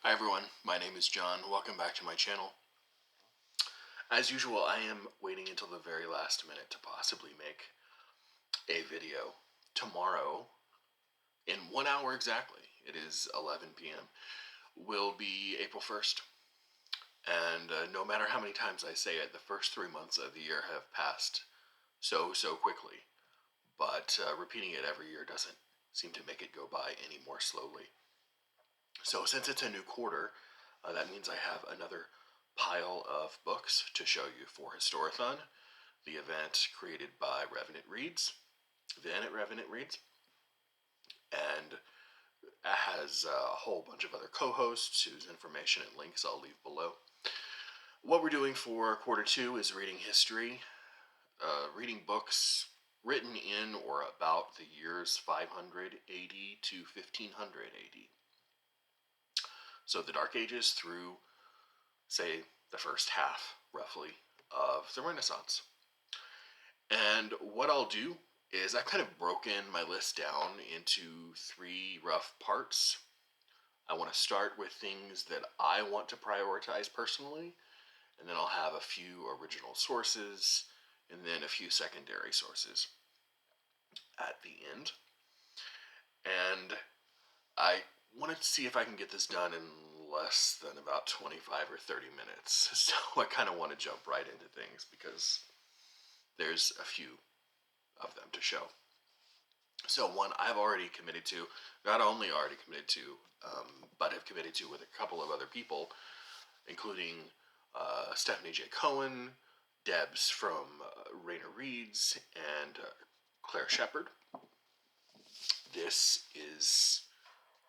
Hi everyone, my name is John. Welcome back to my channel. As usual, I am waiting until the very last minute to possibly make a video. Tomorrow, in 1 hour exactly, it is 11 p.m., will be April 1st. And no matter how many times I say it, the first 3 months of the year have passed so quickly. But repeating it every year doesn't seem to make it go by any more slowly. So since it's a new quarter, that means I have another pile of books to show you for Historathon, the event created by Revenant Reads, then at Revenant Reads, and has a whole bunch of other co-hosts whose information and links I'll leave below. What we're doing for quarter two is reading history, reading books written in or about the years 500 AD to 1500 AD. So the Dark Ages through, say, the first half, roughly, of the Renaissance. And what I'll do is I've kind of broken my list down into 3 rough parts. I want to start with things that I want to prioritize personally, and then I'll have a few original sources, and then a few secondary sources at the end. And I wanted to see if I can get this done in less than about 25 or 30 minutes. So I kind of want to jump right into things because there's a few of them to show. So one I've already committed to, not only already committed to, but have committed to with a couple of other people, including Stephanie J. Cohen, Debs from Rainer Reads, and Claire Shepard. This is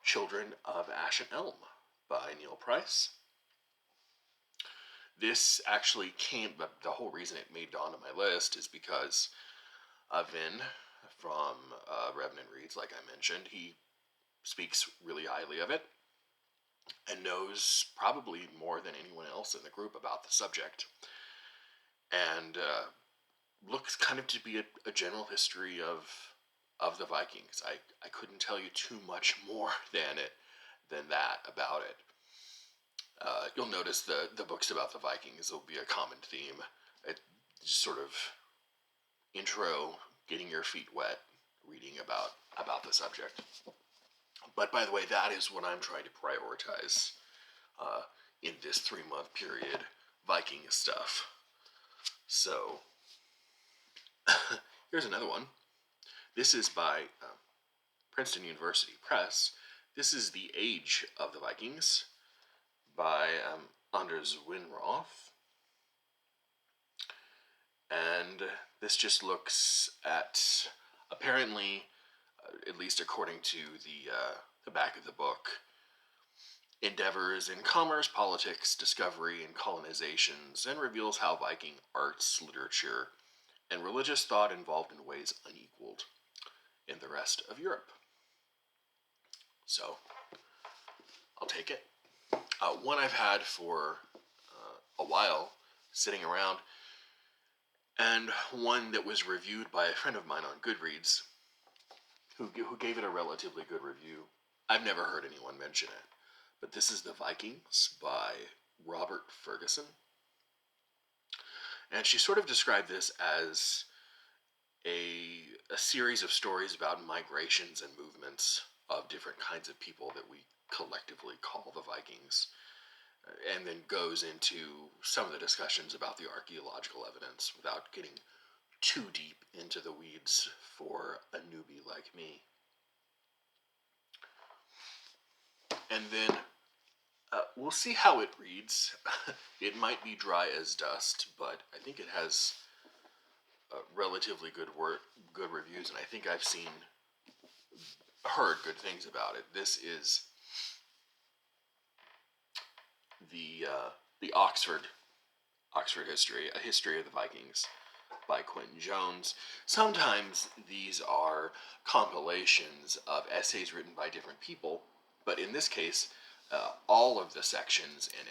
Children of Ash and Elm by Neil Price. This actually came, the whole reason it made it onto my list is because Vin from Revenant Reads, like I mentioned, he speaks really highly of it and knows probably more than anyone else in the group about the subject. And looks kind of to be a general history of the Vikings. I couldn't tell you too much more than that about it. You'll notice the books about the Vikings will be a common theme. It just sort of intro, getting your feet wet, reading about the subject. But by the way, that is what I'm trying to prioritize in this 3-month period, Viking stuff. So here's another one. This is by Princeton University Press. This is The Age of the Vikings by Anders Winroth. And this just looks at, apparently, at least according to the back of the book, endeavors in commerce, politics, discovery, and colonizations, and reveals how Viking arts, literature, and religious thought evolved in ways unequaled in the rest of Europe. So, I'll take it. One I've had for a while, sitting around, and one that was reviewed by a friend of mine on Goodreads, who gave it a relatively good review. I've never heard anyone mention it, but this is The Vikings by Robert Ferguson. And she sort of described this as a series of stories about migrations and movements of different kinds of people that we collectively call the Vikings, and then goes into some of the discussions about the archaeological evidence without getting too deep into the weeds for a newbie like me. And then we'll see how it reads. It might be dry as dust, but I think it has relatively good reviews, and I think I've heard good things about it. This is the Oxford History, A History of the Vikings by Quentin Jones. Sometimes these are compilations of essays written by different people, but in this case, all of the sections in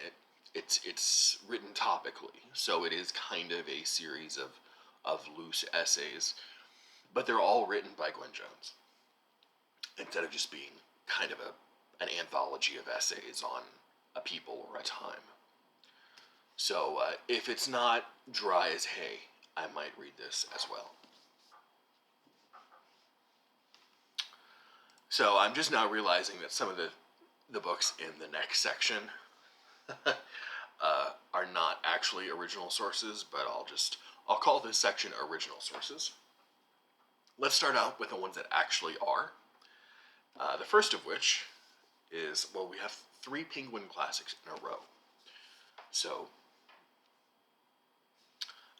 it's written topically, so it is kind of a series of loose essays, but they're all written by Gwen Jones, instead of just being kind of an anthology of essays a people or a time. So if it's not dry as hay, I might read this as well. So I'm just now realizing that some of the books in the next section are not actually original sources, but I'll call this section original sources. Let's start out with the ones that actually are. The first of which is, well, we have 3 Penguin classics in a row. So,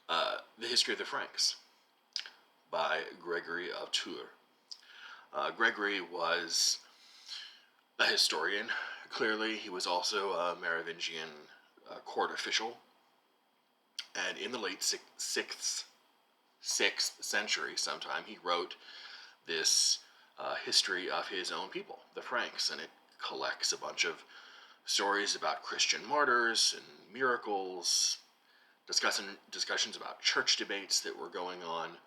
The History of the Franks by Gregory of Tours. Gregory was a historian. Clearly, he was also a Merovingian court official. And in the late 6th century sometime, he wrote this history of his own people, the Franks, and it collects a bunch of stories about Christian martyrs and miracles, discussions about church debates that were going on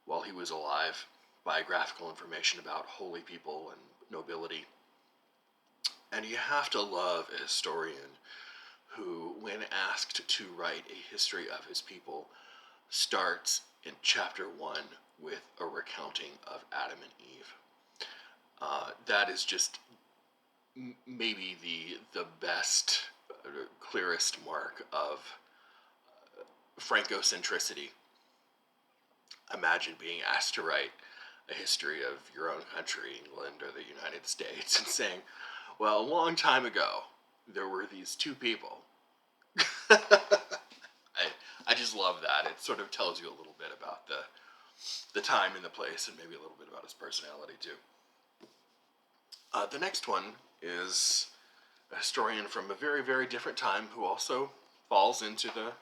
while he was alive, biographical information about holy people and nobility. And you have to love a historian who, when asked to write a history of his people, starts in chapter 1 with a recounting of Adam and Eve. That is just maybe the best, clearest mark of Francocentricity. Imagine being asked to write a history of your own country, England or the United States, and saying, well, a long time ago, there were these 2 people. I just love that. It sort of tells you a little bit about the time and the place, and maybe a little bit about his personality, too. The next one is a historian from a very, very different time who also falls into the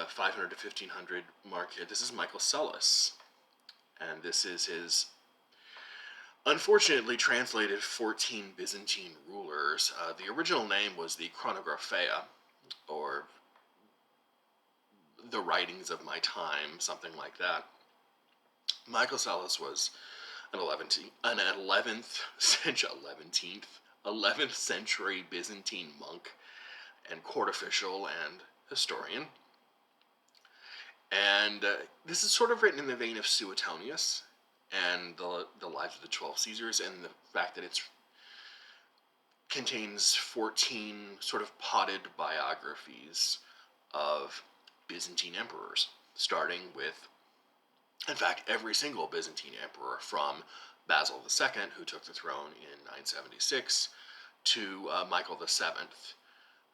500 to 1500 mark here. This is Michaelus, and this is his unfortunately translated 14 Byzantine rulers. The original name was the Chronographia, or the Writings of My Time, something like that. Michaelus was an 11th century Byzantine monk and court official and historian. And this is sort of written in the vein of Suetonius and the Lives of the 12 Caesars, and the fact that it contains 14 sort of potted biographies of Byzantine emperors, starting with, in fact, every single Byzantine emperor from Basil II, who took the throne in 976, to Michael VII,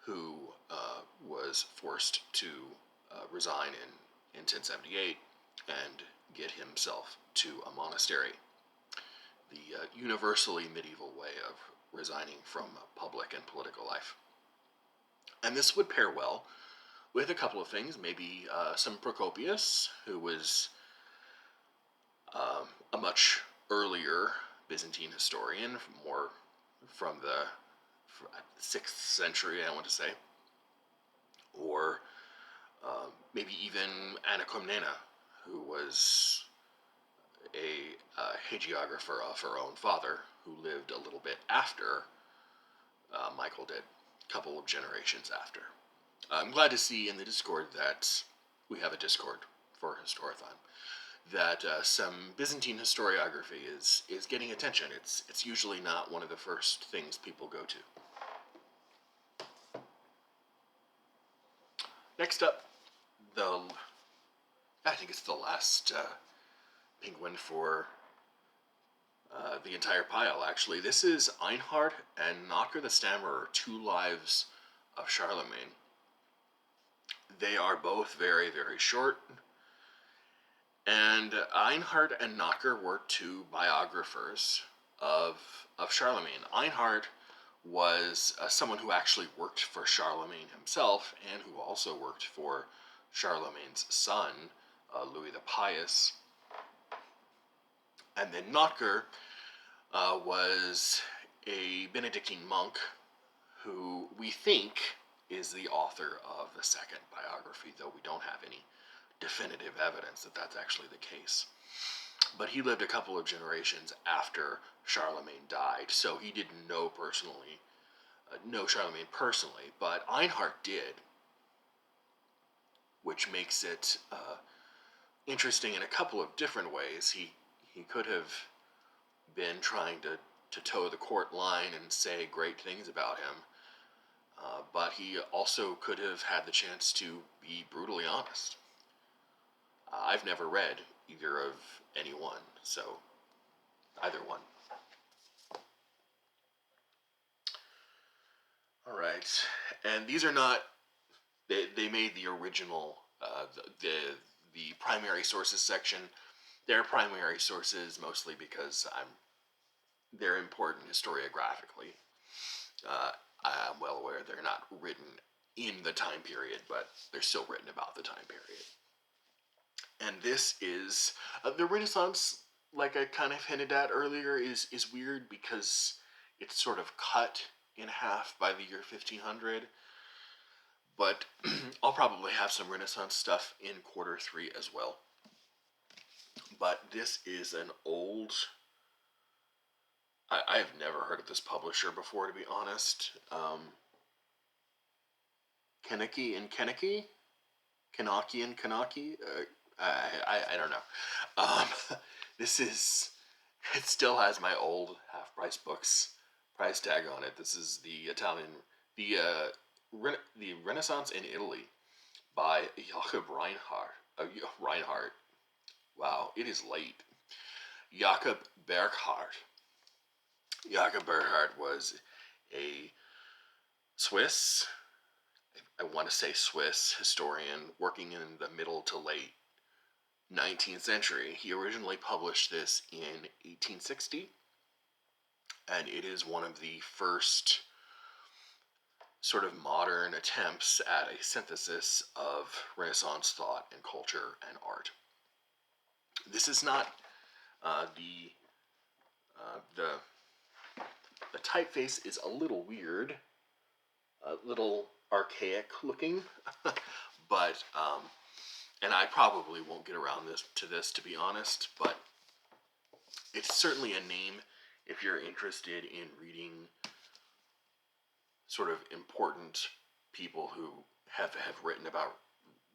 who was forced to resign in 1078 and get himself to a monastery. The universally medieval way of resigning from public and political life. And this would pair well with a couple of things, maybe some Procopius, who was a much earlier Byzantine historian, more from the 6th century, I want to say, or maybe even Anna Komnena, who was a hagiographer of her own father, who lived a little bit after Michael did, a couple of generations after. I'm glad to see in the Discord that we have a Discord for Historathon, that some Byzantine historiography is getting attention. It's usually not one of the first things people go to. Next up, I think it's the last penguin for the entire pile, actually. This is Einhard and Knocker the Stammerer, 2 Lives of Charlemagne. They are both very, very short. And Einhard and Knocker were 2 biographers of Charlemagne. Einhard was someone who actually worked for Charlemagne himself, and who also worked for Charlemagne's son, Louis the Pious. And then Knocker was a Benedictine monk who we think is the author of the second biography, though we don't have any definitive evidence that that's actually the case. But he lived a couple of generations after Charlemagne died, so he didn't know personally know Charlemagne personally, but Einhard did, which makes it interesting in a couple of different ways. He could have been trying to toe the court line and say great things about him, but he also could have had the chance to be brutally honest. I've never read either of any one, so either one. All right, and these are not. They made the original the primary sources section. They're primary sources mostly because they're important historiographically. I'm well aware they're not written in the time period, but they're still written about the time period. And this is the Renaissance, like I kind of hinted at earlier, is weird because it's sort of cut in half by the year 1500. But I'll probably have some Renaissance stuff in quarter 3 as well. But this is an old. I have never heard of this publisher before, to be honest. Kaneki and Kaneki? Kanaki and Kanaki? I don't know. This is. It still has my old half price books price tag on it. This is the Italian. The Renaissance in Italy by Jakob Reinhardt. Wow, it is late. Jakob Burckhardt. Jakob Burckhardt was a Swiss, I want to say Swiss historian working in the middle to late 19th century. He originally published this in 1860, and it is one of the first sort of modern attempts at a synthesis of Renaissance thought and culture and art. This is not the typeface is a little weird, a little archaic looking, but and I probably won't get around to this to be honest, but it's certainly a name if you're interested in reading sort of important people who have written about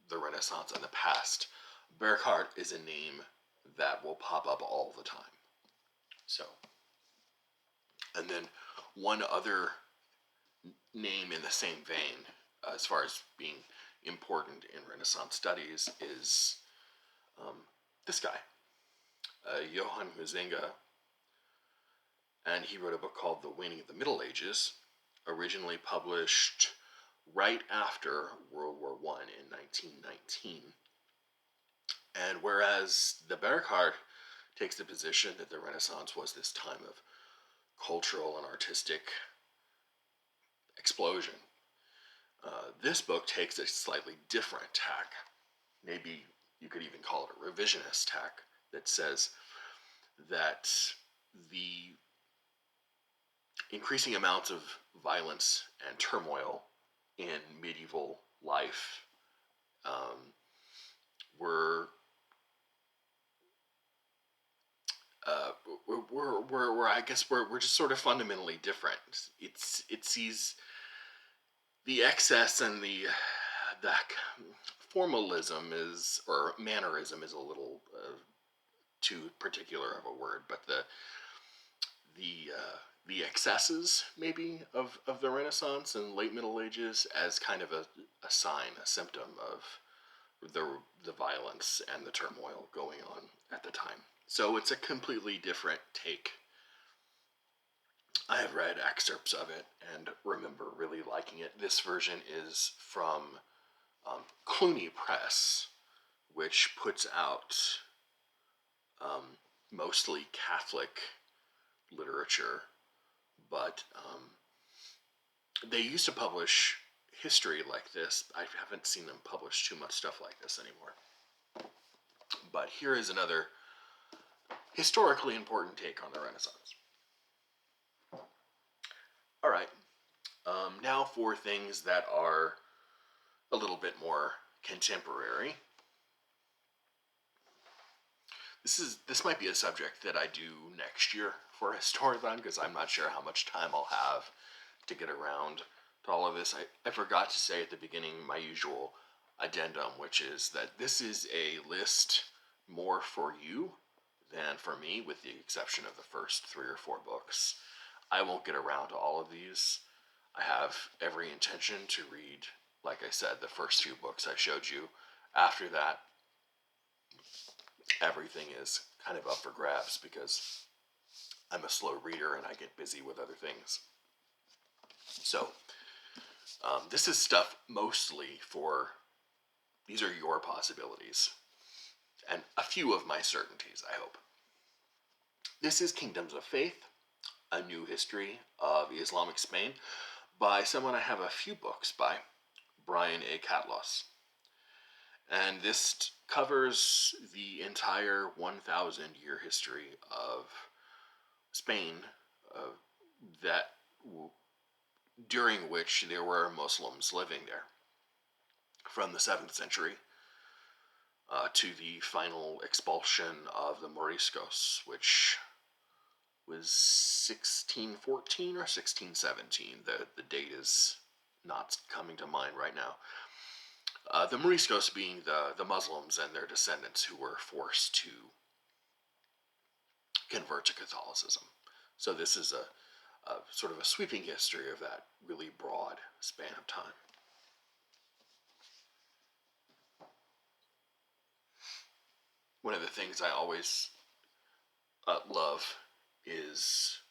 the Renaissance in the past. Burckhardt is a name that will pop up all the time. So, and then one other name in the same vein, as far as being important in Renaissance studies, is this guy, Johann Huizinga, and he wrote a book called The Waning of the Middle Ages, originally published right after World War I in 1919. And whereas the Burckhardt takes the position that the Renaissance was this time of cultural and artistic explosion, this book takes a slightly different tack. Maybe you could even call it a revisionist tack that says that the increasing amounts of violence and turmoil in medieval life were I guess we're just sort of fundamentally different. It sees the excess and the formalism is, or mannerism is a little too particular of a word, but the excesses maybe of the Renaissance and late Middle Ages as kind of a sign, a symptom of the violence and the turmoil going on at the time. So it's a completely different take. I have read excerpts of it and remember really liking it. This version is from Cluny Press, which puts out mostly Catholic literature, but they used to publish history like this. I haven't seen them publish too much stuff like this anymore. But here is another historically important take on the Renaissance. All right, now for things that are a little bit more contemporary. This might be a subject that I do next year for Historathon, because I'm not sure how much time I'll have to get around to all of this. I forgot to say at the beginning my usual addendum, which is that this is a list more for you than for me, with the exception of the first 3 or 4 books. I won't get around to all of these. I have every intention to read, like I said, the first few books I showed you. After that, everything is kind of up for grabs because I'm a slow reader and I get busy with other things. So, this is stuff mostly for, these are your possibilities, and a few of my certainties, I hope. This is Kingdoms of Faith, A New History of Islamic Spain, by someone I have a few books by, Brian A. Catlos. And this covers the entire 1,000-year history of Spain, that during which there were Muslims living there, from the 7th century to the final expulsion of the Moriscos, which was 1614 or 1617. The date is not coming to mind right now. The Moriscos being the Muslims and their descendants who were forced to convert to Catholicism. So this is a sort of a sweeping history of that really broad span of time. One of the things I always love is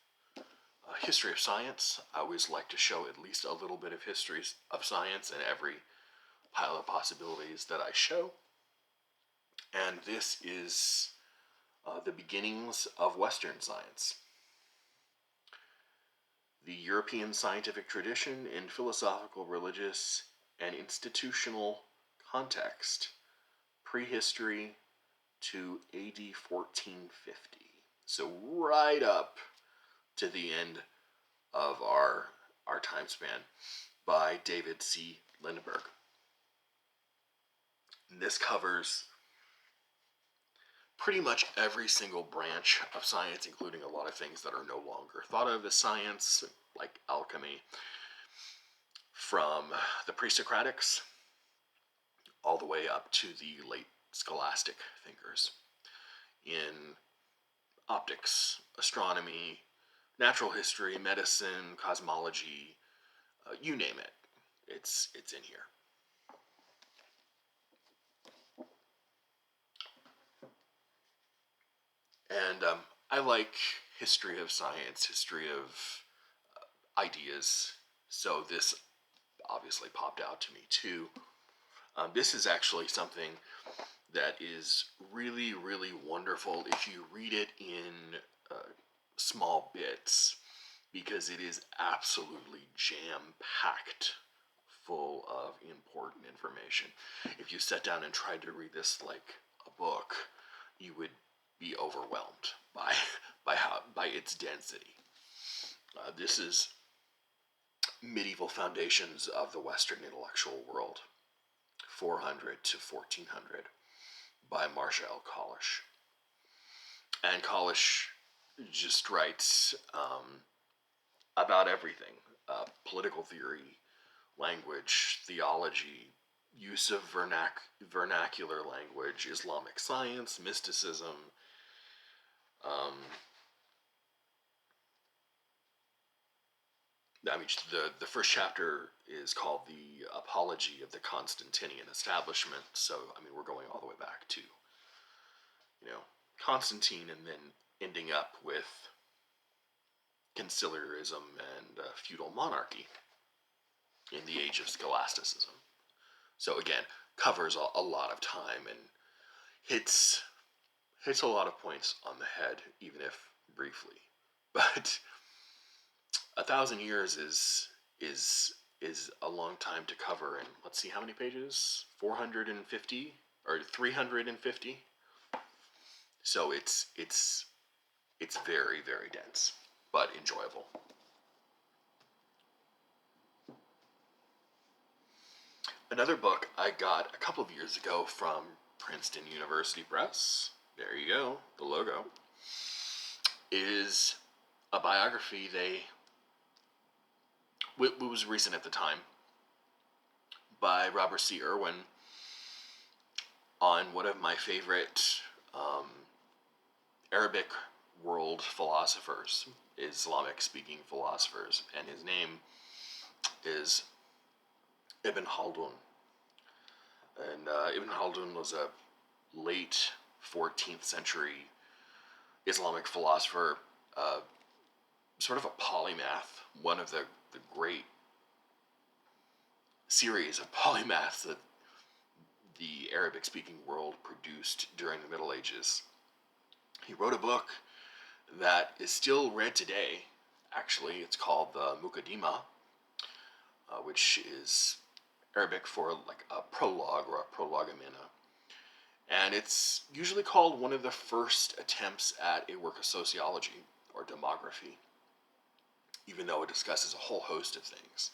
history of science. I always like to show at least a little bit of history of science in every pile of possibilities that I show. And this is the beginnings of Western science. The European scientific tradition in philosophical, religious, and institutional context, prehistory to AD 1450. So right up to the end of our time span, by David C. Lindbergh. And this covers pretty much every single branch of science, including a lot of things that are no longer thought of as science, like alchemy, from the pre-Socratics all the way up to the late scholastic thinkers in optics, astronomy, natural history, medicine, cosmology, you name it. It's in here. And I like history of science, history of ideas, so this obviously popped out to me too. This is actually something that is really, really wonderful if you read it in small bits, because it is absolutely jam-packed full of important information. If you sat down and tried to read this like a book, you would be overwhelmed by its density. This is Medieval Foundations of the Western Intellectual World, 400 to 1400, by Marcia L. Kalish. And Kalish just writes about everything: political theory, language, theology, use of vernacular language, Islamic science, mysticism. I mean, the first chapter is called the Apology of the Constantinian Establishment. So, I mean, we're going all the way back to, Constantine, and then ending up with conciliarism and feudal monarchy in the age of scholasticism. So again, covers a lot of time and hits a lot of points on the head, even if briefly. But 1,000 years is a long time to cover. And let's see how many pages: 450 or 350. So it's very, very dense, but enjoyable. Another book I got a couple of years ago from Princeton University Press, there you go, the logo, is a biography they it was recent at the time, by Robert C. Irwin, on one of my favorite Arabic world philosophers, Islamic speaking philosophers, and his name is Ibn Haldun. And Ibn Haldun was a late 14th century Islamic philosopher, sort of a polymath, one of the great series of polymaths that the Arabic-speaking world produced during the Middle Ages. He wrote a book that is still read today. Actually, it's called the Muqaddimah, which is Arabic for like a prologue or a prolegomena. And it's usually called one of the first attempts at a work of sociology or demography, even though it discusses a whole host of things.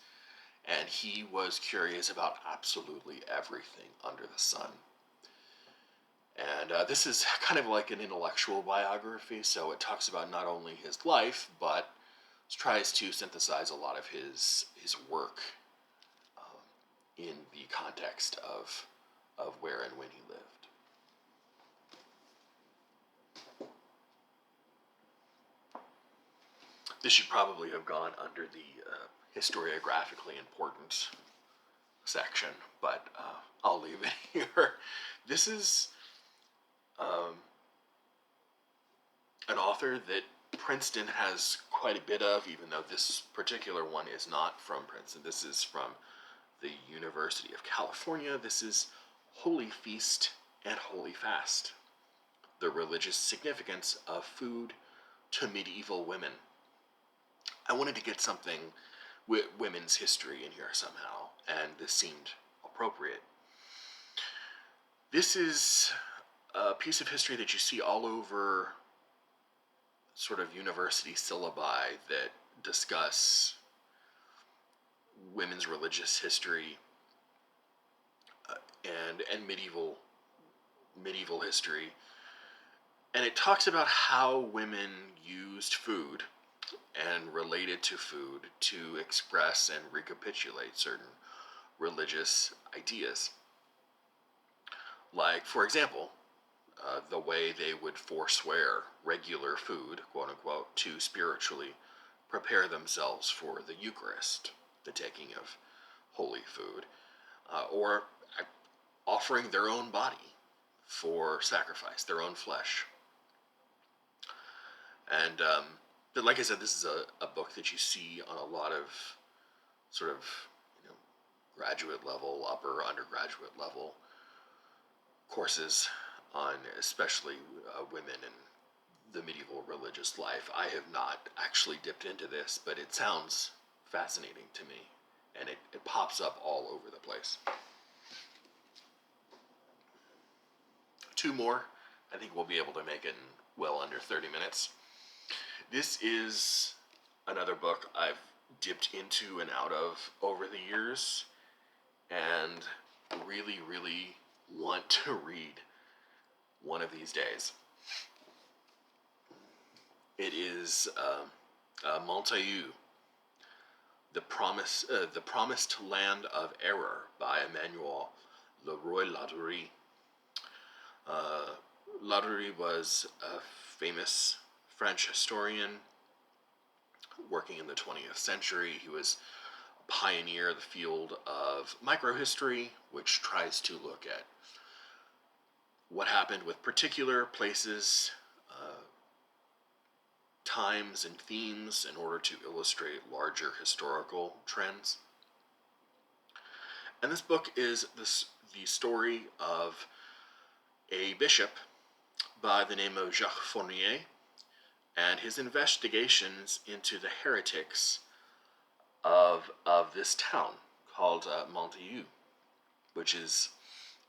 And he was curious about absolutely everything under the sun. And this is kind of like an intellectual biography, so it talks about not only his life, but tries to synthesize a lot of his work in the context of where and when he lived. This should probably have gone under the historiographically important section, but I'll leave it here. This is an author that Princeton has quite a bit of, even though this particular one is not from Princeton. This is from the University of California. This is Holy Feast and Holy Fast, the religious significance of food to medieval women. I wanted to get something with women's history in here somehow, and this seemed appropriate. This is a piece of history that you see all over sort of university syllabi that discuss women's religious history and medieval history. And it talks about how women used food and related to food to express and recapitulate certain religious ideas. Like, for example, the way they would forswear regular food, quote unquote, to spiritually prepare themselves for the Eucharist, the taking of holy food, or offering their own body for sacrifice, their own flesh. And but like I said, this is a book that you see on a lot of sort of graduate level, upper undergraduate level courses on especially women and the medieval religious life. I have not actually dipped into this, but it sounds fascinating to me, and it pops up all over the place. Two more. I think we'll be able to make it in well under 30 minutes. This is another book I've dipped into and out of over the years, and really, really want to read one of these days. It is Montaigu, the Promised Land of Error by Emmanuel Leroy-Ladurie. Ladurie was a famous French historian working in the 20th century. He was a pioneer of the field of microhistory, which tries to look at what happened with particular places, times, and themes in order to illustrate larger historical trends. And this book is the story of a bishop by the name of Jacques Fournier and his investigations into the heretics of this town called Montaigu, which is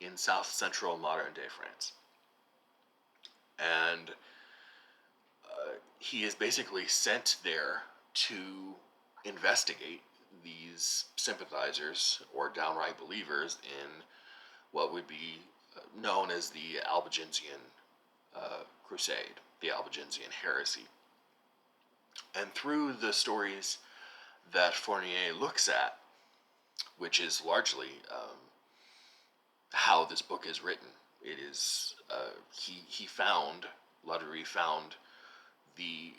in south central modern day France. And he is basically sent there to investigate these sympathizers or downright believers in what would be known as the Albigensian Crusade, the Albigensian heresy. And through the stories that Fournier looks at, which is largely how this book is written. It is he found Ladourie found the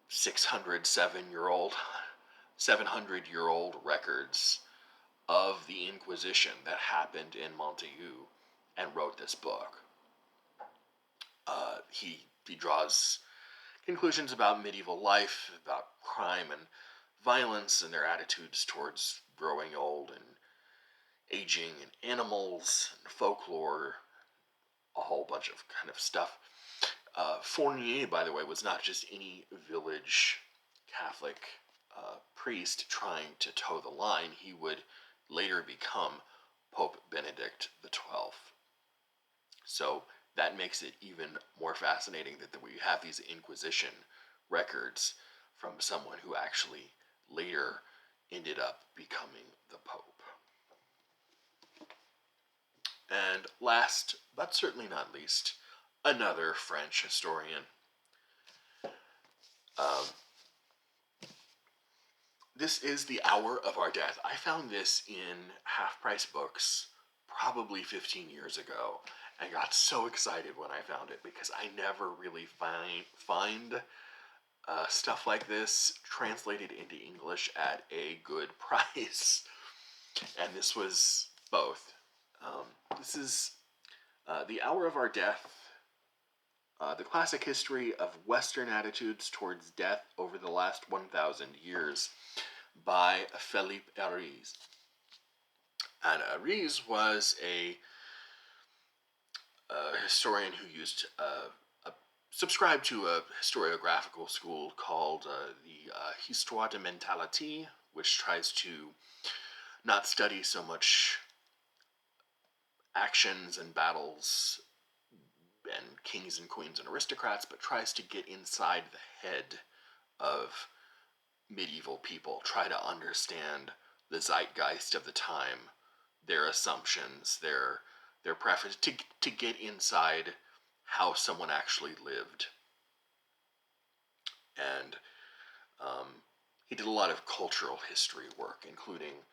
700-year-old records of the Inquisition that happened in Montaigu, and wrote this book. He draws conclusions about medieval life, about crime and violence, and their attitudes towards growing old and aging, and animals and folklore, a whole bunch of kind of stuff. Fournier, by the way, was not just any village Catholic priest trying to toe the line. He would later become Pope Benedict XII. So that makes it even more fascinating that we have these Inquisition records from someone who actually later ended up becoming the Pope. And last, but certainly not least, another French historian. This is The Hour of Our Death. I found this in half-price books probably 15 years ago, and got so excited when I found it, because I never really find stuff like this translated into English at a good price. And this was both. This is The Hour of Our Death, the classic history of Western attitudes towards death over the last 1,000 years, by Philippe Ariz. And Ariz was a historian who subscribed to a historiographical school called the Histoire de Mentalité, which tries to not study so much actions and battles and kings and queens and aristocrats, but tries to get inside the head of medieval people, try to understand the zeitgeist of the time, their assumptions, their preference, to get inside how someone actually lived. And he did a lot of cultural history work, including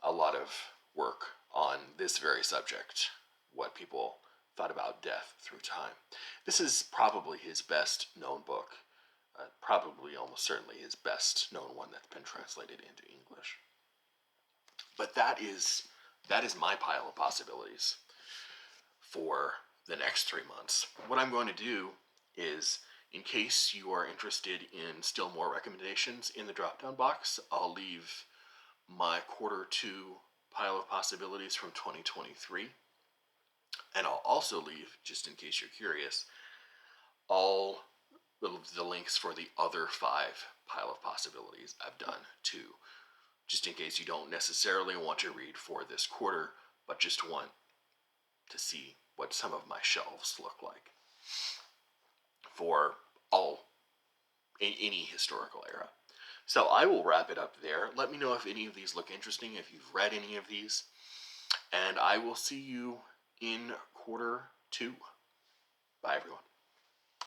a lot of work on this very subject, what people thought about death through time. This is probably his best known book, probably almost certainly his best known one that's been translated into English. But that is my pile of possibilities for the next 3 months. What I'm going to do is, in case you are interested in still more recommendations in the drop-down box, I'll leave my Q2 pile of possibilities from 2023. And I'll also leave, just in case you're curious, all the links for the other 5 pile of possibilities I've done too, just in case you don't necessarily want to read for this quarter, but just want to see what some of my shelves look like for any historical era. So I will wrap it up there. Let me know if any of these look interesting, if you've read any of these, and I will see you in Q2. Bye, everyone.